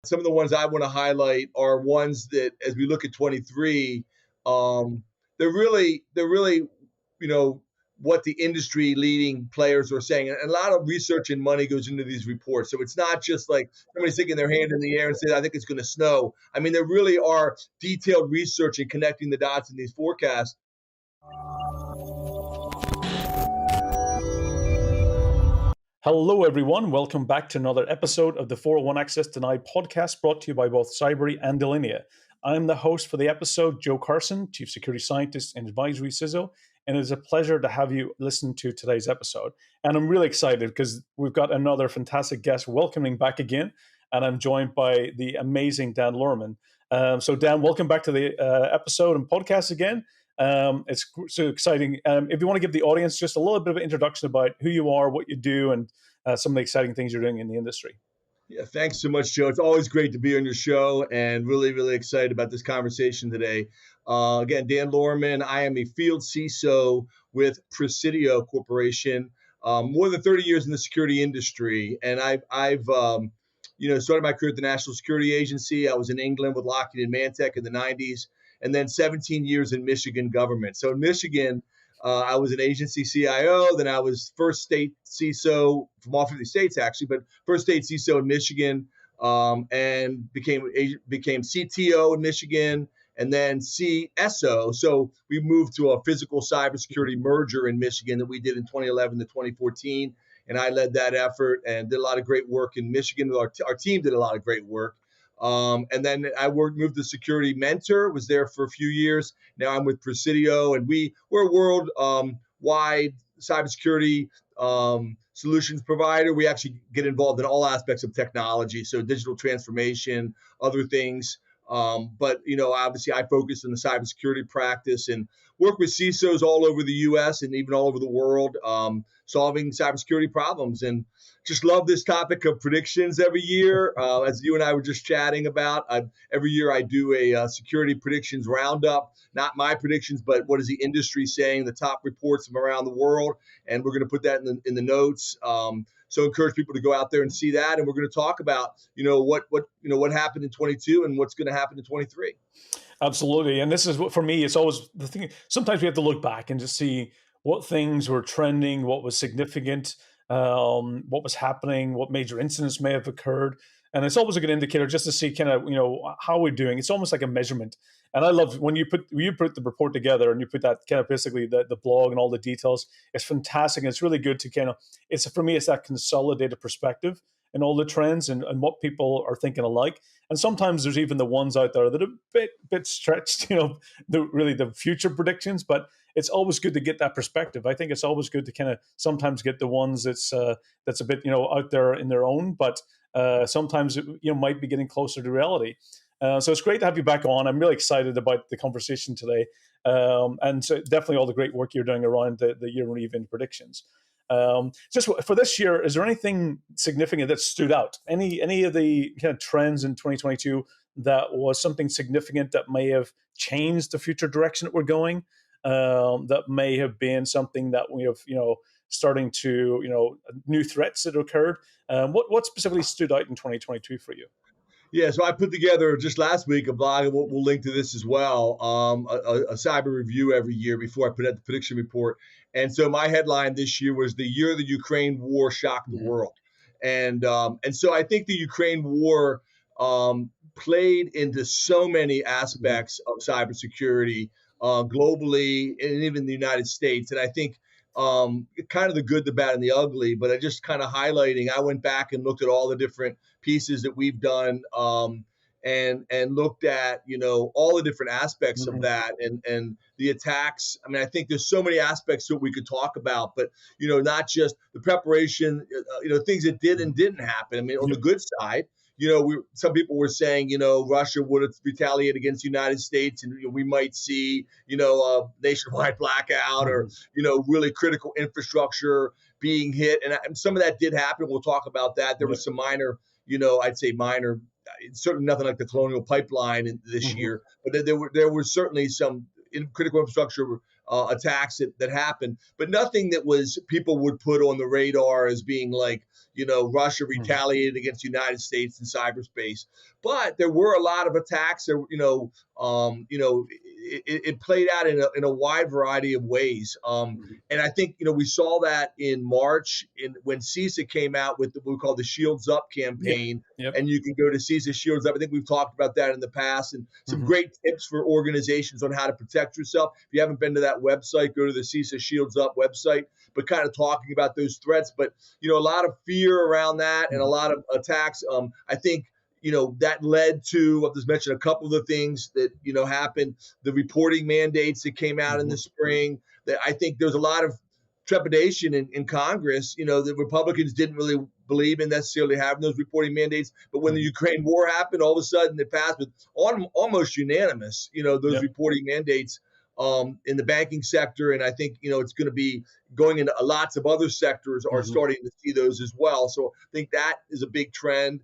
Some of the ones I want to highlight are ones that, as we look at 23, they're really, you know, what the industry leading players are saying. And a lot of research and money goes into these reports. So it's not just like somebody sticking their hand in the air and saying, I think it's going to snow. I mean, there really are detailed research and connecting the dots in these forecasts. Hello, everyone. Welcome back to another episode of the 401 Access Denied podcast brought to you by both Cybery and Delinea. I'm the host for the episode, Joe Carson, Chief Security Scientist and Advisory CISO, and it is a pleasure to have you listen to today's episode. And I'm really excited because we've got another fantastic guest welcoming back again, and I'm joined by the amazing Dan Lohrmann. So Dan, welcome back to the episode and podcast again. It's so exciting. If you want to give the audience just a little bit of an introduction about who you are, what you do, and some of the exciting things you're doing in the industry. Yeah, thanks so much, Joe. It's always great to be on your show and really, really excited about this conversation today. Again, Dan Lohrmann. I am a field CISO with Presidio Corporation, more than 30 years in the security industry. And I've started my career at the National Security Agency. I was in England with Lockheed and Mantech in the 90s. And then 17 years in Michigan government. So in Michigan, I was an agency CIO. Then I was first state CISO from all 50 states, actually, but first state CISO in Michigan, and became CTO in Michigan, and then CISO. So we moved to a physical cybersecurity merger in Michigan that we did in 2011 to 2014. And I led that effort and did a lot of great work in Michigan. Our team did a lot of great work. And then I moved to Security Mentor, was there for a few years. Now I'm with Presidio, and we're a world-wide cybersecurity solutions provider. We actually get involved in all aspects of technology, so digital transformation, other things. But obviously I focus on the cybersecurity practice and work with CISOs all over the U.S. and even all over the world, solving cybersecurity problems. And just love this topic of predictions every year. As you and I were just chatting about, every year I do a security predictions roundup. Not my predictions, but what is the industry saying, the top reports from around the world. And we're going to put that in the notes. So encourage people to go out there and see that. And we're going to talk about, what happened in 22 and what's going to happen in 23. Absolutely. And this is what, for me, it's always the thing. Sometimes we have to look back and just see what things were trending, what was significant, what was happening, what major incidents may have occurred. And it's always a good indicator just to see kind of, how we're doing. It's almost like a measurement. And I love when you put the report together and you put that kind of basically the blog and all the details. It's fantastic. And it's really good to for me, it's that consolidated perspective and all the trends and what people are thinking alike. And sometimes there's even the ones out there that are a bit stretched, the future predictions, but it's always good to get that perspective. I think it's always good to kind of sometimes get the ones that's a bit, out there in their own, but sometimes it, might be getting closer to reality. So it's great to have you back on. I'm really excited about the conversation today. And so definitely all the great work you're doing around the year-end predictions. Just for this year, is there anything significant that stood out? Any of the kind of trends in 2022 that was something significant that may have changed the future direction that we're going? That may have been something that we have, starting to, new threats that occurred. What specifically stood out in 2022 for you? Yeah, so I put together just last week a blog, and we'll link to this as well, a cyber review every year before I put out the prediction report. And so my headline this year was "The Year the Ukraine War Shocked the World." And so I think the Ukraine war played into so many aspects of cybersecurity globally and even the United States. And I think kind of the good, the bad, and the ugly, but I just kind of highlighting, I went back and looked at all the different pieces that we've done and looked at, all the different aspects of that and the attacks. I mean, I think there's so many aspects that we could talk about, but, not just the preparation, things that did and didn't happen. I mean, on the good side, some people were saying, Russia would have retaliated against the United States and we might see, a nationwide blackout or, really critical infrastructure being hit. And some of that did happen. We'll talk about that. There was some minor, I'd say minor, certainly nothing like the Colonial Pipeline this year, but there were certainly some critical infrastructure attacks that happened, but nothing that was people would put on the radar as being like, Russia Mhm. retaliated against the United States in cyberspace. But there were a lot of attacks that, it played out in a wide variety of ways. Mhm. And I think, we saw that in March when CISA came out with what we call the Shields Up Yeah. campaign. Yep. And you can go to CISA Shields Up. I think we've talked about that in the past, and some Mhm. great tips for organizations on how to protect yourself. If you haven't been to that website, go to the CISA Shields Up website, but kind of talking about those threats. But, a lot of fear around that and a Mhm. lot of attacks. I think, that led to, I'll just mention a couple of the things that, happened, the reporting mandates that came out in the Mhm. spring, that I think there's a lot of trepidation in Congress. The Republicans didn't really believe in necessarily having those reporting mandates. But when the Mhm. Ukraine war happened, all of a sudden it passed with almost unanimous, those Yep. reporting mandates in the banking sector. And I think, it's going to be going into lots of other sectors are Mhm. starting to see those as well. So I think that is a big trend.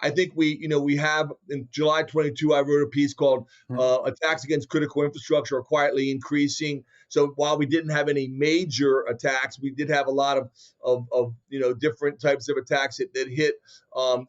I think we have in July 22, I wrote a piece called Mhm. Attacks Against Critical Infrastructure Are Quietly Increasing. So while we didn't have any major attacks, we did have a lot of different types of attacks that hit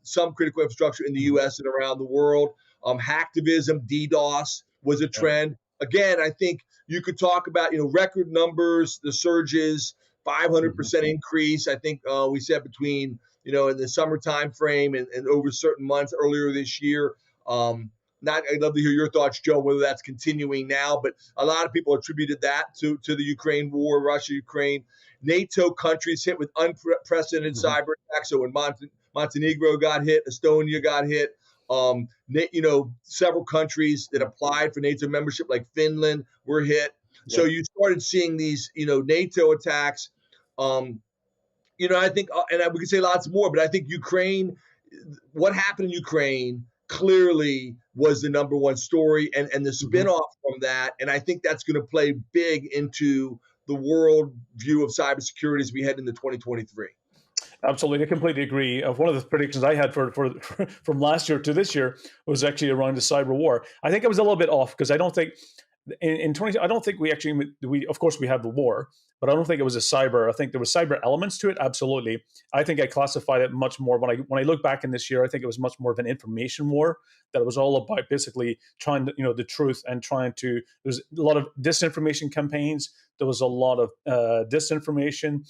some critical infrastructure in the Mhm. U.S. and around the world. Hacktivism, DDoS was a Yep. trend. Again, I think you could talk about record numbers, the surges, Mhm. 500% increase. I think we said between in the summer time frame and over certain months earlier this year. I'd love to hear your thoughts, Joe, whether that's continuing now, but a lot of people attributed that to the Ukraine war, Russia, Ukraine. NATO countries hit with unprecedented Mhm. cyber attacks. So when Montenegro got hit, Estonia got hit. Several countries that Yep. applied for NATO membership, like Finland, were hit. So Yep. you started seeing these, NATO attacks. I think, we could say lots more, but I think what happened in Ukraine clearly was the number one story, and the Mhm. spinoff from that. And I think that's going to play big into the world view of cybersecurity as we head into 2023. Absolutely, I completely agree. Of one of the predictions I had for from last year to this year was actually around the cyber war. I think I was a little bit off because I don't think in 20 I don't think we of course we had the war, but I don't think it was a cyber. I think there was cyber elements to it. Absolutely, I think I classified it much more when I look back in this year. I think it was much more of an information war that it was all about basically trying to the truth and trying to. There's a lot of disinformation campaigns. There was a lot of disinformation.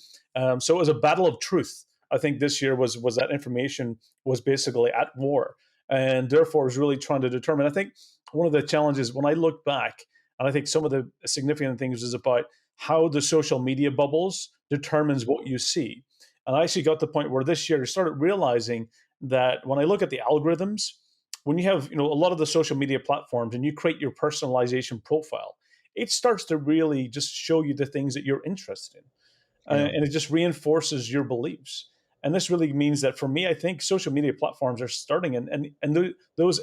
So it was a battle of truth. I think this year was that information was basically at war, and therefore was really trying to determine. I think one of the challenges when I look back, and I think some of the significant things is about how the social media bubbles determines what you see. And I actually got to the point where this year I started realizing that when I look at the algorithms, when you have a lot of the social media platforms and you create your personalization profile, it starts to really just show you the things that you're interested in, Yeah. and it just reinforces your beliefs. And this really means that for me, I think social media platforms are starting, and those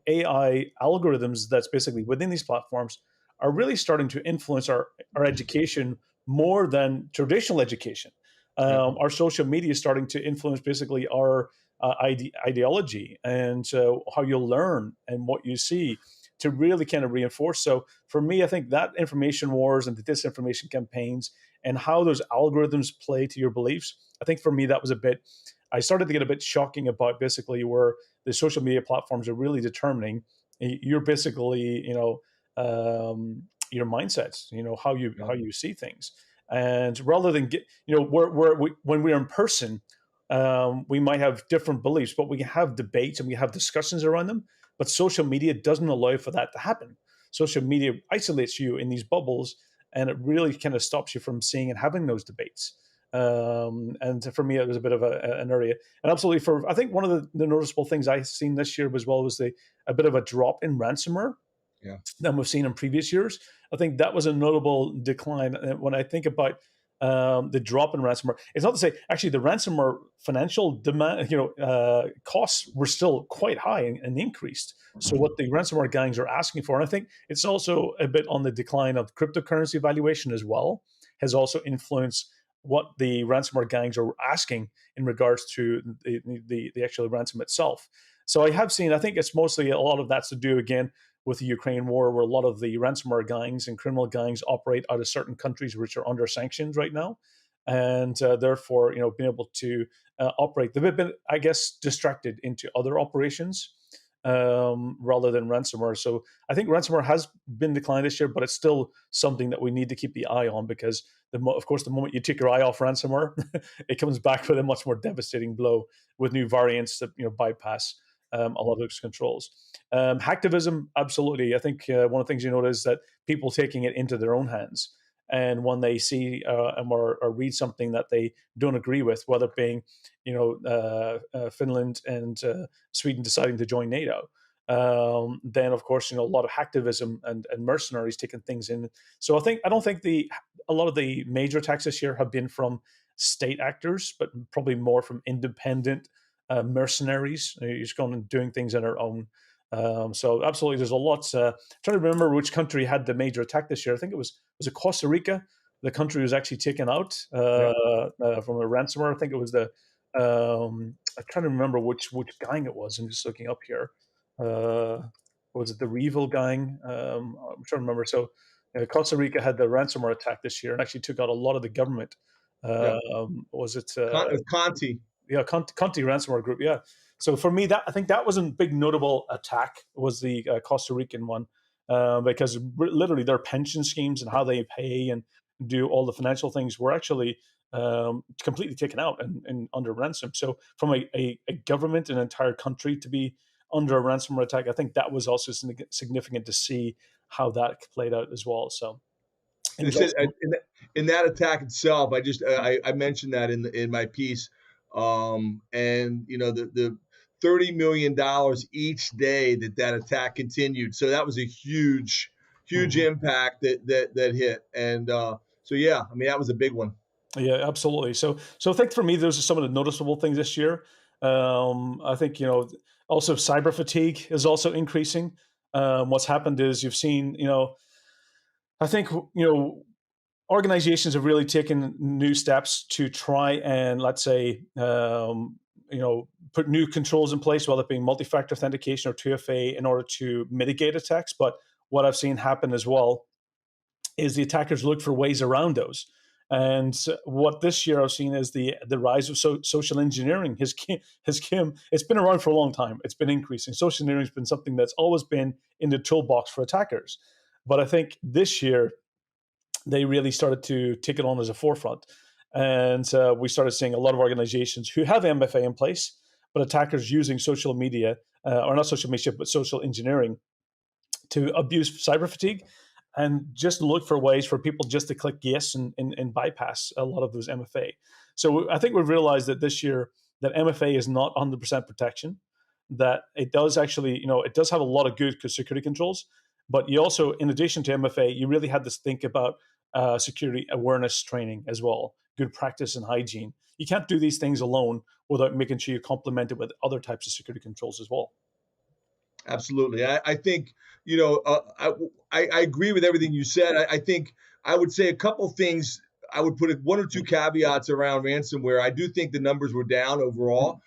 AI algorithms that's basically within these platforms are really starting to influence our education more than traditional education. Yeah. Our social media is starting to influence basically our ideology and how you learn and what you see to really kind of reinforce. So for me, I think that information wars and the disinformation campaigns and how those algorithms play to your beliefs. I think for me, that was I started to get a bit shocking about basically where the social media platforms are really determining you're basically, your mindsets, Yeah. how you see things. And rather than when we're in person, we might have different beliefs, but we can have debates and we have discussions around them. But social media doesn't allow for that to happen. Social media isolates you in these bubbles, and it really kind of stops you from seeing and having those debates. And for me, it was a bit of an area. And absolutely, I think one of the noticeable things I've seen this year as well was a bit of a drop in ransomware Yeah. than we've seen in previous years. I think that was a notable decline. When I think about the drop in ransomware, it's not to say actually the ransomware financial demand, costs were still quite high and increased. So what the ransomware gangs are asking for, and I think it's also a bit on the decline of cryptocurrency valuation as well, has also influenced what the ransomware gangs are asking in regards to the actual ransom itself. So I have seen, I think it's mostly a lot of that's to do again with the Ukraine war, where a lot of the ransomware gangs and criminal gangs operate out of certain countries which are under sanctions right now, and therefore, being able to operate. They've been, I guess, distracted into other operations rather than ransomware. So I think ransomware has been declined this year, but it's still something that we need to keep the eye on, because of course, the moment you take your eye off ransomware, it comes back with a much more devastating blow with new variants that bypass a lot of those controls. Hacktivism, absolutely. I think one of the things you notice is that people taking it into their own hands. And when they see or read something that they don't agree with, whether it being, Finland and Sweden deciding to join NATO, then of course, a lot of hacktivism and mercenaries taking things in. So I don't think a lot of the major attacks this year have been from state actors, but probably more from independent mercenaries who's gone and doing things on their own. So absolutely, there's a lot. Trying to remember which country had the major attack this year. I think was it Costa Rica. The country was actually taken out Yeah. from a ransomware. I think it was the. I'm trying to remember which gang it was. I'm just looking up here. Was it the Revel gang? I'm trying to remember. So Costa Rica had the ransomware attack this year and actually took out a lot of the government. Yeah. Was it? It was Conti. Yeah, Conti ransomware group. Yeah. So for me, I think that was a big notable attack, was the Costa Rican one, because literally their pension schemes and how they pay and do all the financial things were actually completely taken out and under ransom. So from a government, an entire country to be under a ransomware attack, I think that was also significant to see how that played out as well. So. They said in that attack itself, I mentioned that in my piece, and the $30 million each day that attack continued. So that was a huge impact that hit, and so yeah, I mean that was a big one. Yeah, absolutely. So I think for me, those are some of the noticeable things this year. I think also cyber fatigue is also increasing. What's happened is you've seen I think organizations have really taken new steps to try and, let's say, put new controls in place, whether it being multi-factor authentication or 2FA, in order to mitigate attacks. But what I've seen happen as well is the attackers look for ways around those. And what this year I've seen is the rise of social engineering. It's been around for a long time. It's been increasing. Social engineering has been something that's always been in the toolbox for attackers. But I think this year, they really started to take it on as a forefront. And we started seeing a lot of organizations who have MFA in place, but attackers using social media, or not social media, but social engineering to abuse cyber fatigue and just look for ways for people just to click yes and bypass a lot of those MFA. So I think we've realized that this year that MFA is not 100% protection, that it does actually, it does have a lot of good security controls, but you also, in addition to MFA, you really had to think about security awareness training as well, good practice and hygiene. You can't do these things alone without making sure you complement it with other types of security controls as well. Absolutely. I think, I agree with everything you said. I think I would say a couple things. I would put one or two caveats around ransomware. I do think the numbers were down overall.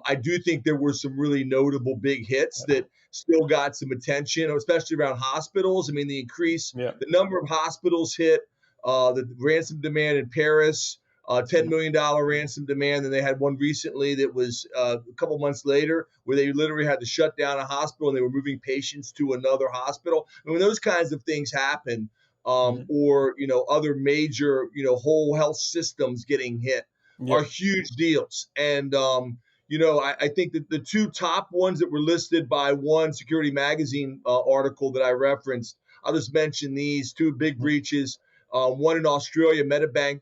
I do think there were some really notable big hits that still got some attention, especially around hospitals. I mean, the number of hospitals hit, the ransom demand in Paris, $10 million ransom demand. And they had one recently that was a couple months later where they literally had to shut down a hospital and they were moving patients to another hospital. And when those kinds of things happen, or, other major, whole health systems getting hit are huge deals. And, I think that the two top ones that were listed by one Security Magazine article that I referenced, I'll just mention these two big breaches. One in Australia, Medibank,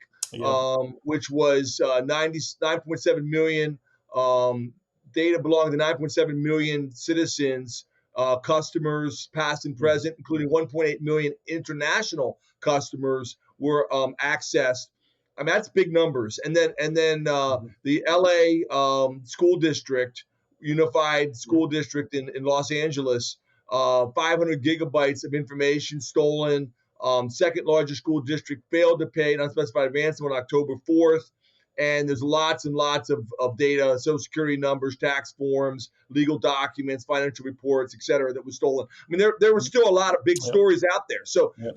which was 9.7 million data belonging to 9.7 million citizens, customers, past and present, including 1.8 million international customers were accessed. I mean, that's big numbers. And then the LA school district, Unified School District in Los Angeles, 500 gigabytes of information stolen. Second largest school district failed to pay an unspecified ransom on October 4th. and there's lots and lots of data, social security numbers, tax forms, legal documents, financial reports, et cetera, that was stolen. I mean, there were still a lot of big Yeah, stories out there. So yeah,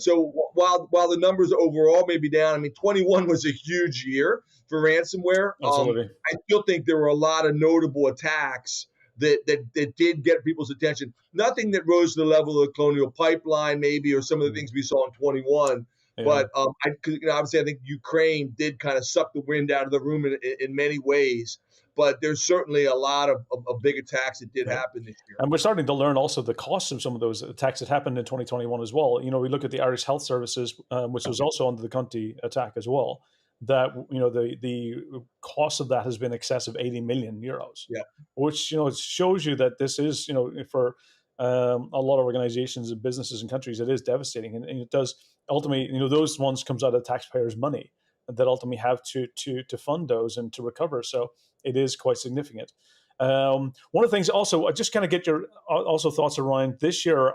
while the numbers overall may be down, I mean, 21 was a huge year for ransomware. absolutely. I still think there were a lot of notable attacks that did get people's attention. Nothing that rose to the level of the Colonial Pipeline, maybe, or some of the Mm, things we saw in 21. yeah. But obviously, I think Ukraine did kind of suck the wind out of the room in many ways. But there's certainly a lot of big attacks that did Yeah. happen this year. And we're starting to learn also the costs of some of those attacks that happened in 2021 as well. We look at the Irish Health Services, which was also under the Conti attack as well. That the cost of that has been excess of 80 million euros, Yeah, which it shows you that this is for a lot of organizations and businesses and countries, it is devastating, and it does ultimately those ones comes out of taxpayers' money that ultimately have to fund those and to recover. So it is quite significant. One of the things also, I just kind of get your also thoughts around this year.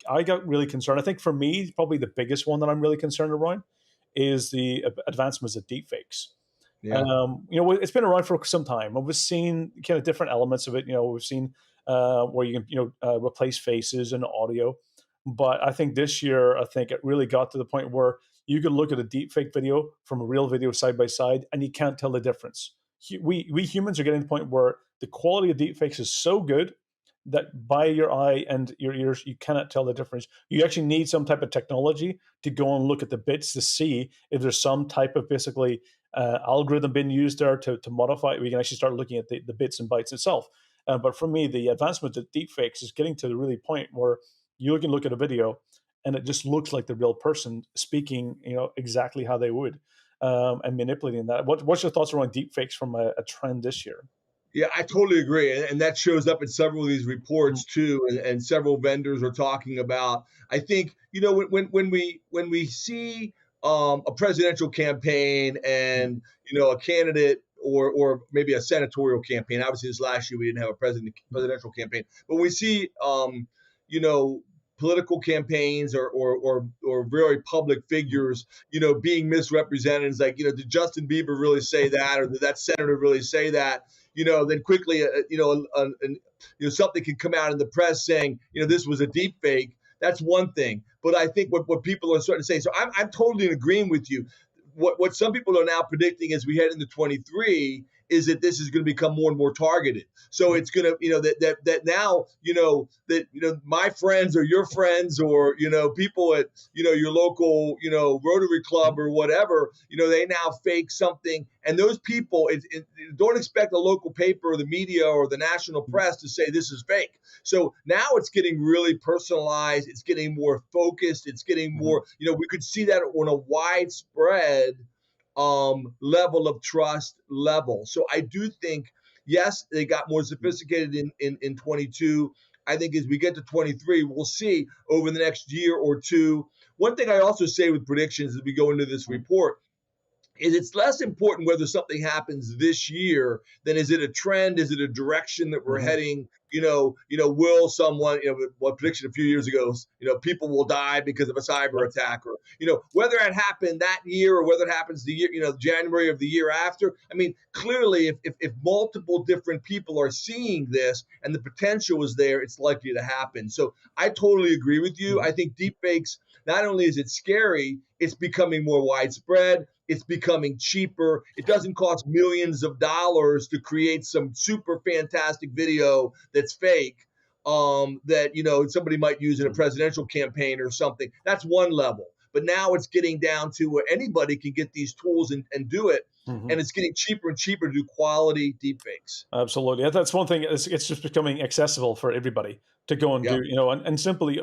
I got really concerned. I think for me, probably the biggest one that I'm really concerned around is the advancements of deepfakes. yeah. It's been around for some time, and we've seen kind of different elements of it. We've seen where you can replace faces and audio, but I think this year, I think it really got to the point where you can look at a deepfake video from a real video side by side, and you can't tell the difference. We humans are getting to the point where the quality of deepfakes is so good that by your eye and your ears, you cannot tell the difference. You actually need some type of technology to go and look at the bits to see if there's some type of basically algorithm being used there to modify it. We can actually start looking at the bits and bytes itself. But for me, the advancement of deepfakes is getting to the really point where you can look at a video and it just looks like the real person speaking, exactly how they would, and manipulating that. What's your thoughts around deepfakes from a trend this year? Yeah, I totally agree, and that shows up in several of these Mm, reports too, and several vendors are talking about. I think when we see a presidential campaign mm, and a candidate or maybe a senatorial campaign. Obviously, this last year we didn't have a presidential campaign, but we see you know political campaigns or very public mm, figures being misrepresented. It's like, did Justin Bieber really say that, or did that senator really say that? Then quickly, something can come out in the press saying, this was a deep fake. That's one thing. But I think what people are starting to say, so I'm totally in agreement with you. What some people are now predicting as we head into 23 is that this is going to become more and more targeted. So it's going to, that now, that, my friends or your friends or, people at, your local, Rotary Club mm, or whatever, they now fake something. And those people, don't expect the local paper or the media or the national mm, press to say this is fake. So now it's getting really personalized. It's getting more focused. It's getting mhm, more, we could see that on a widespread level of trust level. So I do think, yes, they got more mm, sophisticated in 22. I think as we get to 23, we'll see over the next year or two. One thing I also say with predictions as we go into this mm, report is it's less important whether something happens this year than is it a trend, is it a direction that we're mhm, heading. Will someone, what prediction a few years ago, people will die because of a cyber yeah, attack, or whether it happened that year or whether it happens the year, January of the year after. I mean, clearly, if multiple different people are seeing this and the potential is there, it's likely to happen. So I totally agree with you. mhm, I think deepfakes, not only is it scary, it's becoming more widespread. It's becoming cheaper. It doesn't cost millions of dollars to create some super fantastic video that's fake, that somebody might use in a mm, presidential campaign or something. That's one level. But now it's getting down to where anybody can get these tools and do it. mhm. And it's getting cheaper and cheaper to do quality deepfakes. Absolutely. That's one thing. It's just becoming accessible for everybody to go and Yep. do, and simply,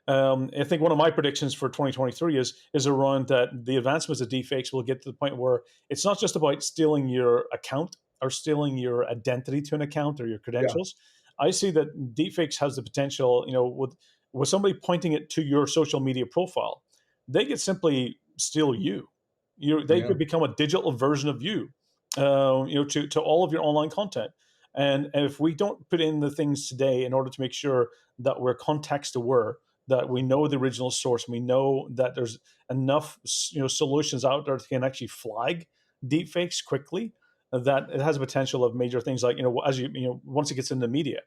I think one of my predictions for 2023 is around that the advancements of deepfakes will get to the point where it's not just about stealing your account or stealing your identity to an account or your Yeah. credentials. I see that deepfakes has the potential, with somebody pointing it to your social media profile, they could simply steal you. They Yeah. could become a digital version of you, to all of your online content. And if we don't put in the things today in order to make sure that we're context aware, that we know the original source, we know that there's enough solutions out there that can actually flag deepfakes quickly, that it has a potential of major things like, as once it gets into media.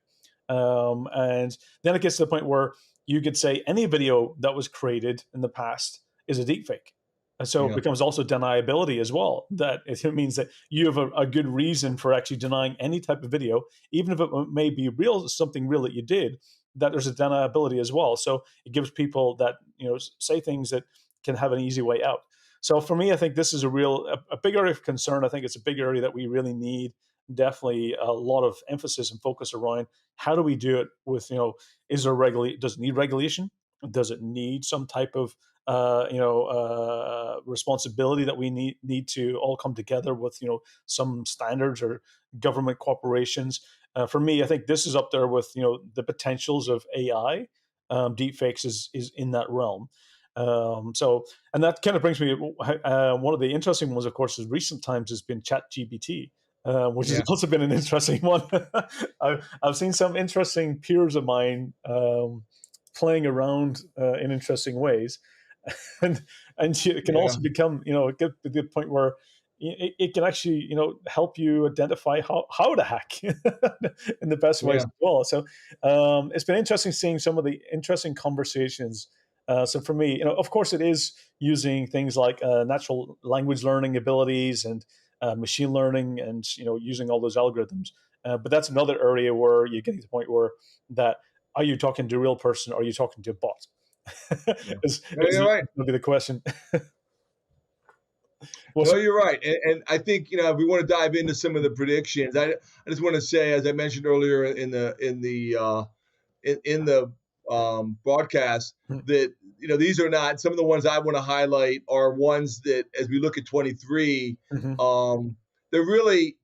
And then it gets to the point where you could say any video that was created in the past is a deepfake. And so it Yeah. becomes also deniability as well. That it means that you have a good reason for actually denying any type of video, even if it may be real, something real that you did, that there's a deniability as well. So it gives people that, say things that can have an easy way out. So for me, I think this is a big area of concern. I think it's a big area that we really need definitely a lot of emphasis and focus around. How do we do it with, is there does it need regulation? Does it need some type of responsibility that we need to all come together with, some standards or government corporations? For me, I think this is up there with, the potentials of AI. Deepfakes is in that realm. And that kind of brings me, one of the interesting ones, of course, in recent times has been ChatGPT, which has also been an interesting one. I've seen some interesting peers of mine playing around in interesting ways, and it can also become, get to the point where it can actually, help you identify how to hack in the best ways as well. So it's been interesting seeing some of the interesting conversations. So for me, of course, it is using things like natural language learning abilities and machine learning, and using all those algorithms. But that's another area where you're getting to the point where that, are you talking to a real person or are you talking to a bot? is You're right. Would be the question. No, you're right, and I think if we want to dive into some of the predictions, I just want to say, as I mentioned earlier in the broadcast, that these are not some of the ones I want to highlight are ones that, as we look at 23, they're really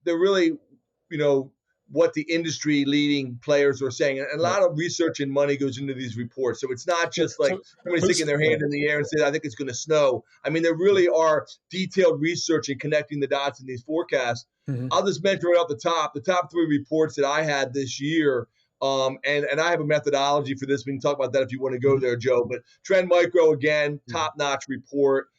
what the industry leading players are saying, and a lot of research and money goes into these reports. So it's not just like somebody sticking their hand in the air and saying, I think it's going to snow. I mean, there really are detailed research and connecting the dots in these forecasts. I'll just mention right off the top 3 reports that I had this year. And I have a methodology for this. We can talk about that if you want to go there, Joe. But Trend Micro, again, top-notch report,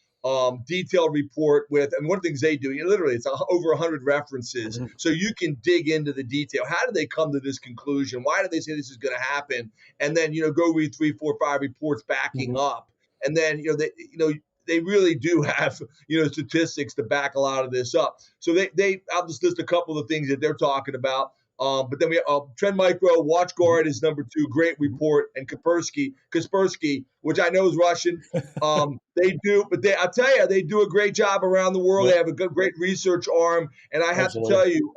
detailed report with, and one of the things they do, literally, it's over 100 references. So you can dig into the detail. How did they come to this conclusion? Why did they say this is going to happen? And then, go read 3, 4, 5 reports backing up. And then, they really do have, statistics to back a lot of this up. So I'll just list a couple of the things that they're talking about. But then we have Trend Micro, WatchGuard is number 2, great report, and Kaspersky, which I know is Russian. I'll tell you, they do a great job around the world. They have a great research arm, and I have to tell you,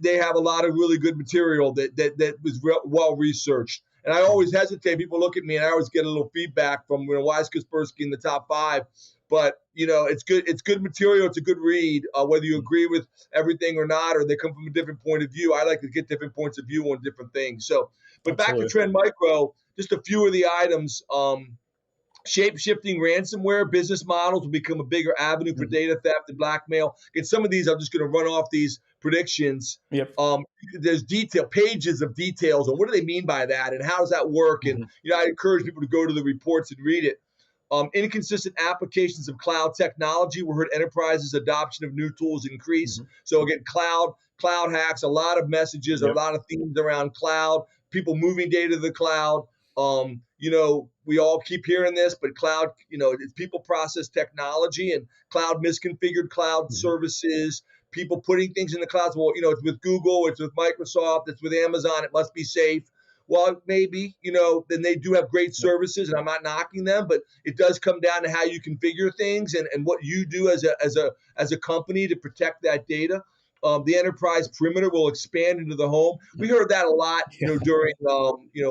they have a lot of really good material that was well researched. And I always hesitate. People look at me, and I always get a little feedback from, why is Kaspersky in the top 5? But, it's good. It's good material. It's a good read, whether you agree with everything or not, or they come from a different point of view. I like to get different points of view on different things. So, but back to Trend Micro, just a few of the items. Shape-shifting ransomware business models will become a bigger avenue for data theft and blackmail. And some of these, I'm just going to run off these predictions. There's pages of details on what do they mean by that and how does that work. And, I encourage people to go to the reports and read it. Inconsistent applications of cloud technology. We heard enterprises' adoption of new tools increase. So again, cloud hacks, a lot of messages, a lot of themes around cloud, people moving data to the cloud. We all keep hearing this, but cloud, it's people process technology and cloud misconfigured cloud services, people putting things in the cloud. Well, it's with Google, it's with Microsoft, it's with Amazon, it must be safe. Well, maybe, then they do have great services, and I'm not knocking them, but it does come down to how you configure things and what you do as a company to protect that data. The enterprise perimeter will expand into the home. We heard that a lot, during,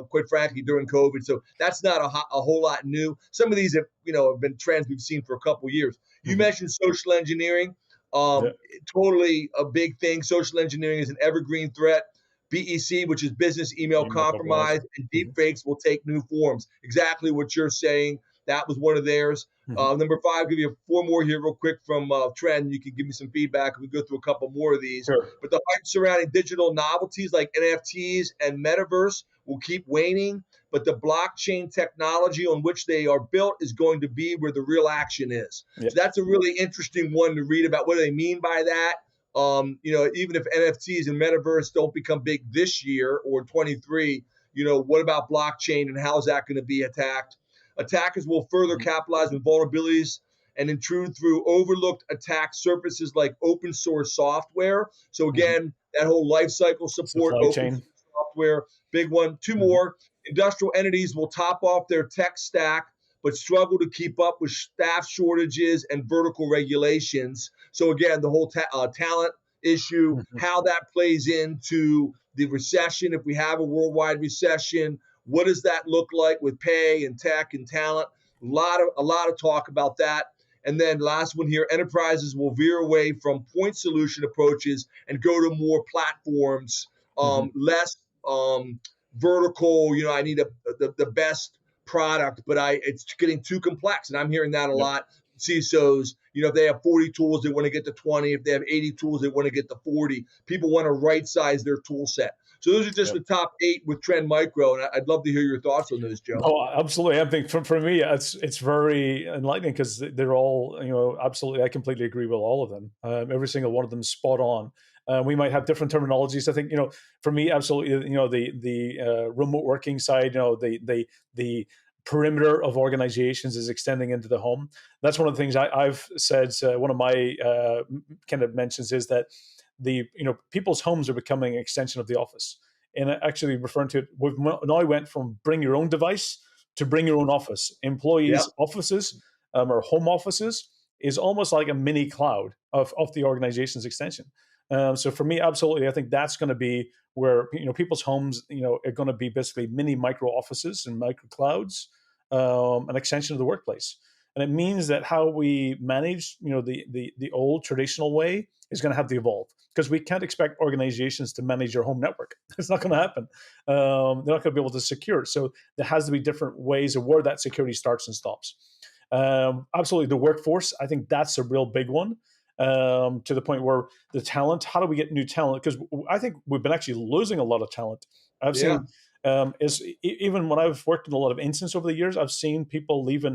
quite frankly, during COVID. So that's not a whole lot new. Some of these have been trends we've seen for a couple of years. You mentioned social engineering, totally a big thing. Social engineering is an evergreen threat. BEC, which is business email compromise, and deepfakes will take new forms. Exactly what you're saying. That was one of theirs. Number 5, I'll give you 4 more here real quick from Trend. You can give me some feedback. We go through a couple more of these. But the hype surrounding digital novelties like NFTs and Metaverse will keep waning. But the blockchain technology on which they are built is going to be where the real action is. So that's a really interesting one to read about. What do they mean by that? Even if NFTs and Metaverse don't become big this year or 23, what about blockchain and how is that going to be attacked? Attackers will further capitalize on vulnerabilities and intrude through overlooked attack surfaces like open source software. So again, that whole lifecycle support, Supply open chain. source software, big one. Two more, industrial entities will top off their tech stack, but struggle to keep up with staff shortages and vertical regulations. So again, the whole talent issue, how that plays into the recession. If we have a worldwide recession, what does that look like with pay and tech and talent? A lot of talk about that. And then last one here, enterprises will veer away from point solution approaches and go to more platforms, less vertical. I need the best product, but it's getting too complex. And I'm hearing that a lot. CISOs, if they have 40 tools, they want to get to 20. If they have 80 tools, they want to get to 40. People want to right size their tool set. So those are just the top 8 with Trend Micro, and I'd love to hear your thoughts on those, Joe. Oh, absolutely. I think for me, it's very enlightening because they're all, absolutely. I completely agree with all of them. Every single one of them is spot on. We might have different terminologies. I think, for me, absolutely, the remote working side, the perimeter of organizations is extending into the home. That's one of the things I've said. One of my kind of mentions is that people's homes are becoming an extension of the office. And actually referring to it, we've now went from bring your own device to bring your own office. Employees' offices or home offices is almost like a mini cloud of the organization's extension. So for me, absolutely, I think that's going to be where people's homes are going to be basically mini micro offices and micro clouds, an extension of the workplace. And it means that how we manage the old traditional way is going to have to evolve, because we can't expect organizations to manage your home network. It's not going to happen. They're not going to be able to secure it. So there has to be different ways of where that security starts and stops. Absolutely, the workforce, I think that's a real big one. To the point where the talent, how do we get new talent? Because I think we've been actually losing a lot of talent. I've seen even when I've worked in a lot of instances over the years, I've seen people leave,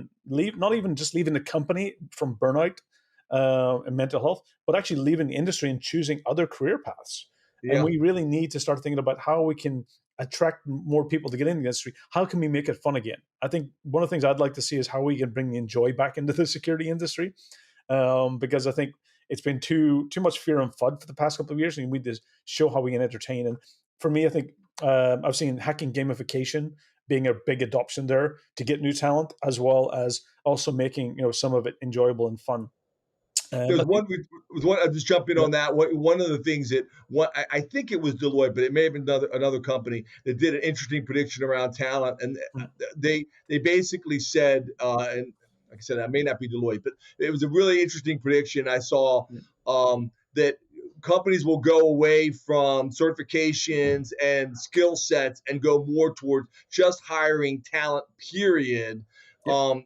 not even just leaving the company from burnout and mental health, but actually leaving the industry and choosing other career paths. And we really need to start thinking about how we can attract more people to get in the industry. How can we make it fun again? I think one of the things I'd like to see is how we can bring the joy back into the security industry, because I think it's been too much fear and FUD for the past couple of years, and we need to show how we can entertain. And for me, I think I've seen hacking gamification being a big adoption there to get new talent, as well as also making some of it enjoyable and fun. There's one. I'll just jump in on that. One of the things that I think it was Deloitte, but it may have been another company that did an interesting prediction around talent, and they basically said, and like I said, that may not be Deloitte, but it was a really interesting prediction. I saw that companies will go away from certifications and skill sets and go more towards just hiring talent, period. To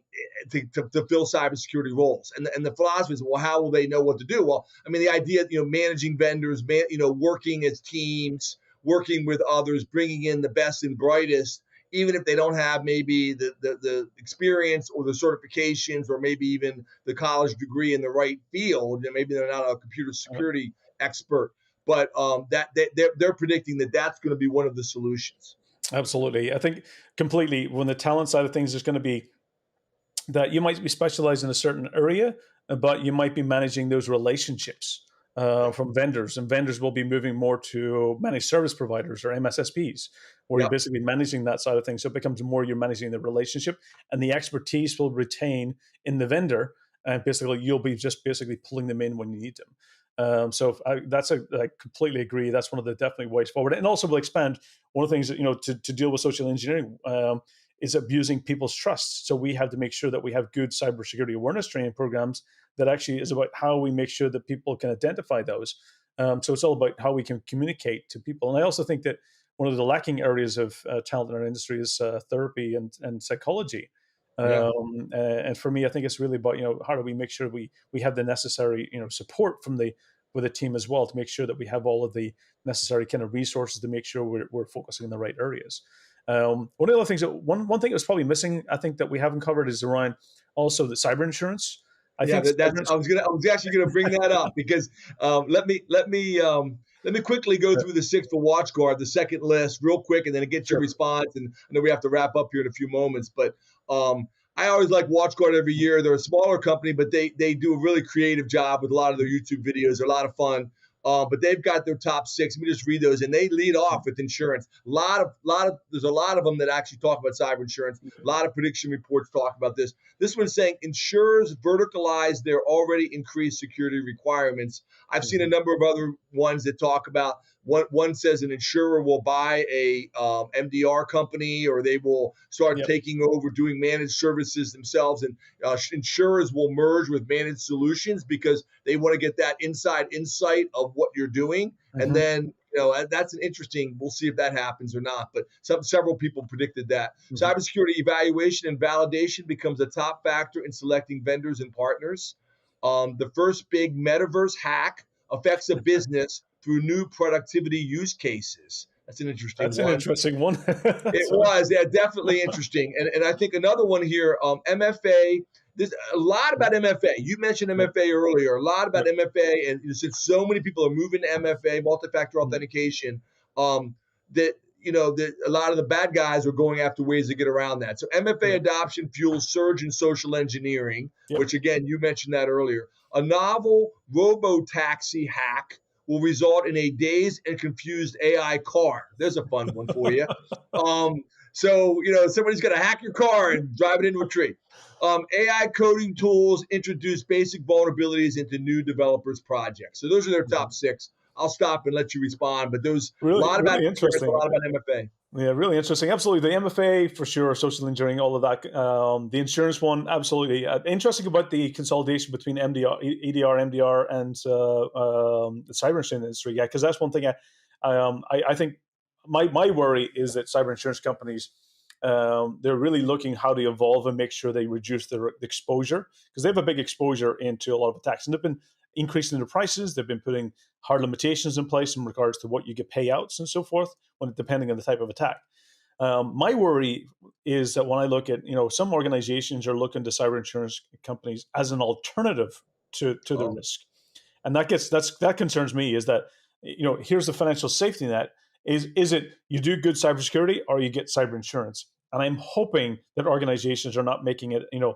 fill cybersecurity roles. And the philosophy is, well, how will they know what to do? Well, I mean, the idea, managing vendors, working as teams, working with others, bringing in the best and brightest, even if they don't have maybe the experience or the certifications or maybe even the college degree in the right field, and maybe they're not a computer security expert, but that they're predicting that that's going to be one of the solutions. Absolutely. I think completely when the talent side of things is going to be that you might be specialized in a certain area, but you might be managing those relationships from vendors, and vendors will be moving more to managed service providers or MSSPs, where you're basically managing that side of things. So it becomes more you're managing the relationship, and the expertise will retain in the vendor, and basically you'll be just basically pulling them in when you need them. I completely agree. That's one of the definitely ways forward, and also will expand. One of the things that to deal with social engineering is abusing people's trust. So we have to make sure that we have good cybersecurity awareness training programs that actually is about how we make sure that people can identify those. So it's all about how we can communicate to people. And I also think that one of the lacking areas of talent in our industry is therapy and psychology. And for me, I think it's really about, how do we make sure we have the necessary, support with the team as well, to make sure that we have all of the necessary kind of resources to make sure we're focusing in the right areas. One of the other things one thing that's probably missing, I think, that we haven't covered is around also the cyber insurance. I Yeah, think that's. I was actually gonna bring that up because let me quickly go through the six for WatchGuard, the second list, real quick, and then get your sure. response. And I know we have to wrap up here in a few moments, but I always like WatchGuard every year. They're a smaller company, but they do a really creative job with a lot of their YouTube videos. They're a lot of fun. But they've got their top six. Let me just read those, and they lead off with insurance. There's a lot of them that actually talk about cyber insurance. A lot of prediction reports talk about this. This one's saying insurers verticalize their already increased security requirements. I've seen a number of other ones that talk about. One says an insurer will buy a MDR company, or they will start taking over doing managed services themselves, and insurers will merge with managed solutions because they want to get that inside insight of what you're doing. And then that's an interesting. We'll see if that happens or not. But several people predicted that cybersecurity evaluation and validation becomes a top factor in selecting vendors and partners. The first big metaverse hack affects a business through new productivity use cases. That's an interesting one. That's an interesting one. It was, yeah, definitely interesting. And I think another one here, MFA. There's a lot about MFA. You mentioned MFA earlier. A lot about MFA, and since so many people are moving to MFA, multi-factor authentication, that a lot of the bad guys are going after ways to get around that. So MFA adoption fuels surge in social engineering, which again you mentioned that earlier. A novel robo-taxi hack will result in a dazed and confused AI car. There's a fun one for you. So somebody's going to hack your car and drive it into a tree. AI coding tools introduce basic vulnerabilities into new developers' projects. So those are their top six. I'll stop and let you respond, but those really, a lot about interesting. A lot about MFA. Yeah, really interesting. Absolutely, the MFA for sure, social engineering, all of that. The insurance one, absolutely interesting about the consolidation between EDR, MDR, and the cyber insurance industry. Yeah, because that's one thing. I think my worry is that cyber insurance companies, they're really looking how to evolve and make sure they reduce their exposure, because they have a big exposure into a lot of attacks, and they've been increasing their prices. They've been putting hard limitations in place in regards to what you get payouts and so forth, depending on the type of attack. My worry is that when I look at, some organizations are looking to cyber insurance companies as an alternative to the risk, and that concerns me. Is that here's the financial safety net. Is it you do good cybersecurity or you get cyber insurance? And I'm hoping that organizations are not making it an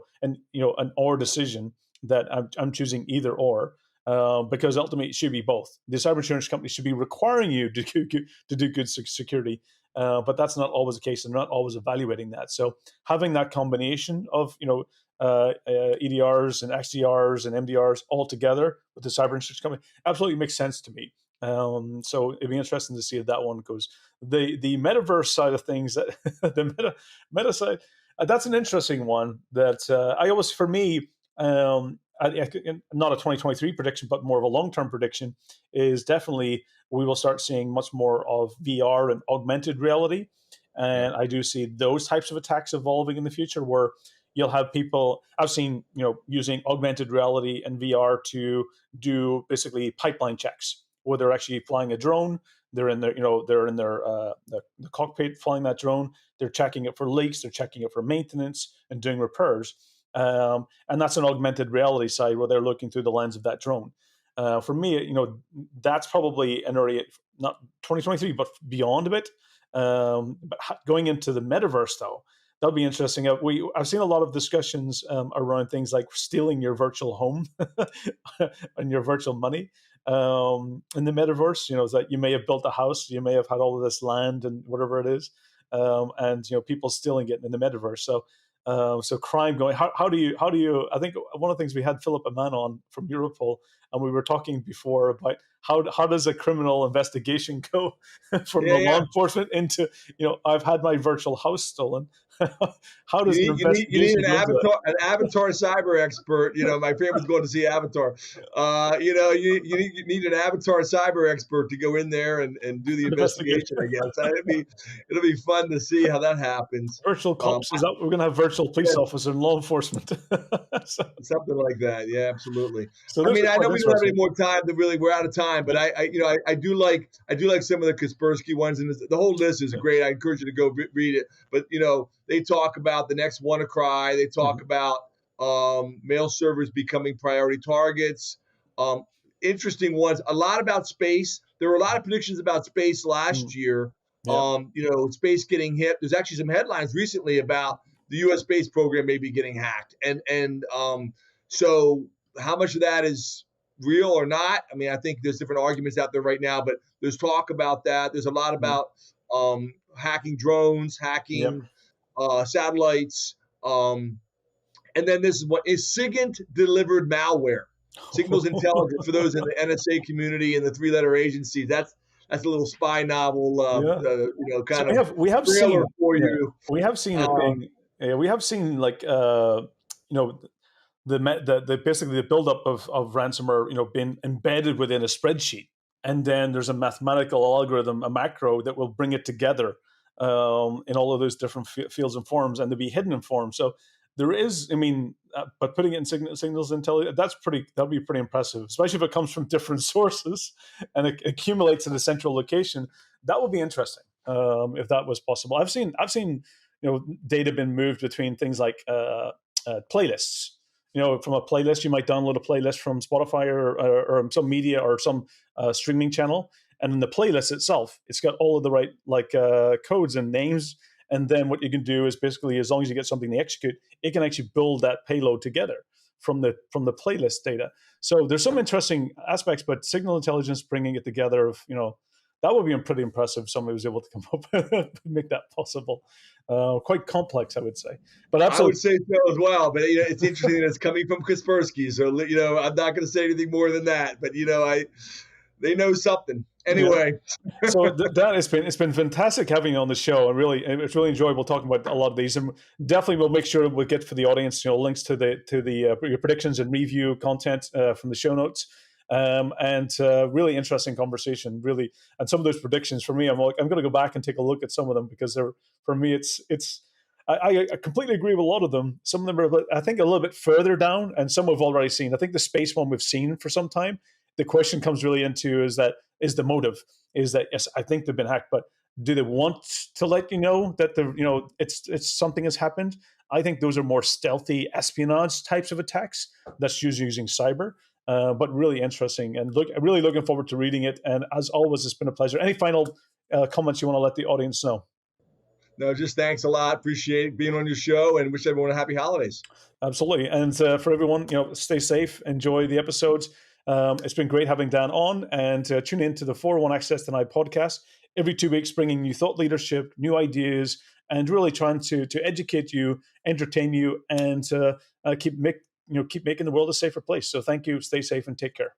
or decision, that I'm choosing either or. Because ultimately it should be both. The cyber insurance company should be requiring you to do good security, but that's not always the case, and not always evaluating that. So having that combination of EDRs and XDRs and MDRs all together with the cyber insurance company absolutely makes sense to me. So it'd be interesting to see if that one goes. The metaverse side of things, the meta side, that's an interesting one. That I always, for me. Not a 2023 prediction, but more of a long-term prediction, is definitely we will start seeing much more of VR and augmented reality. And I do see those types of attacks evolving in the future, where you'll have people, I've seen, using augmented reality and VR to do basically pipeline checks, where they're actually flying a drone. They're in their, the cockpit flying that drone. They're checking it for leaks. They're checking it for maintenance and doing repairs. And that's an augmented reality side, where they're looking through the lens of that drone. For me, that's probably an area, not 2023, but beyond a bit. But going into the metaverse, though, that'll be interesting. I've seen a lot of discussions around things like stealing your virtual home and your virtual money in the metaverse. Is that you may have built a house, you may have had all of this land and whatever it is, and people stealing it in the metaverse. So crime going. How do you? I think one of the things, we had Philip Aman on from Europol, and we were talking before about how does a criminal investigation go from the law enforcement into I've had my virtual house stolen. How does you need an avatar cyber expert? My family's going to see Avatar. You need an avatar cyber expert to go in there and do the investigation. I guess it'll be fun to see how that happens. Virtual cops. Is that we're going to have virtual police officers in law enforcement? Something like that. Yeah, absolutely. So I know we don't have any more time. We're out of time. But I do like some of the Kaspersky ones, and the whole list is great. I encourage you to go read it. But they talk about the next WannaCry. They talk about mail servers becoming priority targets. Um, Interesting ones. A lot about space. There were a lot of predictions about space last Mm, year. yeah. Space getting hit. There's actually some headlines recently about the U.S. space program maybe getting hacked, and so how much of that is real or not? I mean, I think there's different arguments out there right now, but there's talk about that. There's a lot Mm, about hacking drones, yep. hacking satellites. And then this is what is SIGINT delivered malware. Signals intelligence for those in the NSA community and the three-letter agencies. That's a little spy novel, Yeah. So kind of we have trailer seen, for yeah, you. we have seen it Um, being, yeah, we have seen like you know the basically the buildup of ransomware, being embedded within a spreadsheet, and then there's a mathematical algorithm, a macro that will bring it together in all of those different fields and forms, and to be hidden in forms. So there is, I mean, but putting it in signals intelligence, that'd be pretty impressive, especially if it comes from different sources and it accumulates in a central location. That would be interesting if that was possible. I've seen data been moved between things like playlists. From a playlist, you might download a playlist from Spotify or some media or some streaming channel, and in the playlist itself, it's got all of the right codes and names. And then what you can do is basically, as long as you get something to execute, it can actually build that payload together from the playlist data. So there's some interesting aspects, but signal intelligence bringing it together that would be pretty impressive if somebody was able to come up with make that possible. Quite complex, I would say, but I would absolutely. say so as well, but it's interesting that it's coming from Kaspersky. So I'm not going to say anything more than that. But they know something Yeah. anyway. So Dan, it's been fantastic having you on the show, and it's really enjoyable talking about a lot of these. And definitely, we'll make sure we'll get for the audience, links to the your predictions and review content from the show notes. And really interesting conversation, really. And some of those predictions for me, I'm going to go back and take a look at some of them because for me, it's. I completely agree with a lot of them. Some of them are, I think, a little bit further down, and some we've already seen. I think the space one we've seen for some time. The question comes really into is the motive, is that yes, I think they've been hacked, but do they want to let you know that it's something has happened? I think those are more stealthy espionage types of attacks that's usually using cyber. But really interesting, and really looking forward to reading it. And as always, it's been a pleasure. Any final comments you want to let the audience know? No, just thanks a lot. Appreciate being on your show, and wish everyone a happy holidays. Absolutely. And for everyone, stay safe, enjoy the episodes. It's been great having Dan on, and tune in to the 401 Access Denied podcast every 2 weeks, bringing new thought leadership, new ideas, and really trying to educate you, entertain you, and keep making the world a safer place. So thank you. Stay safe and take care.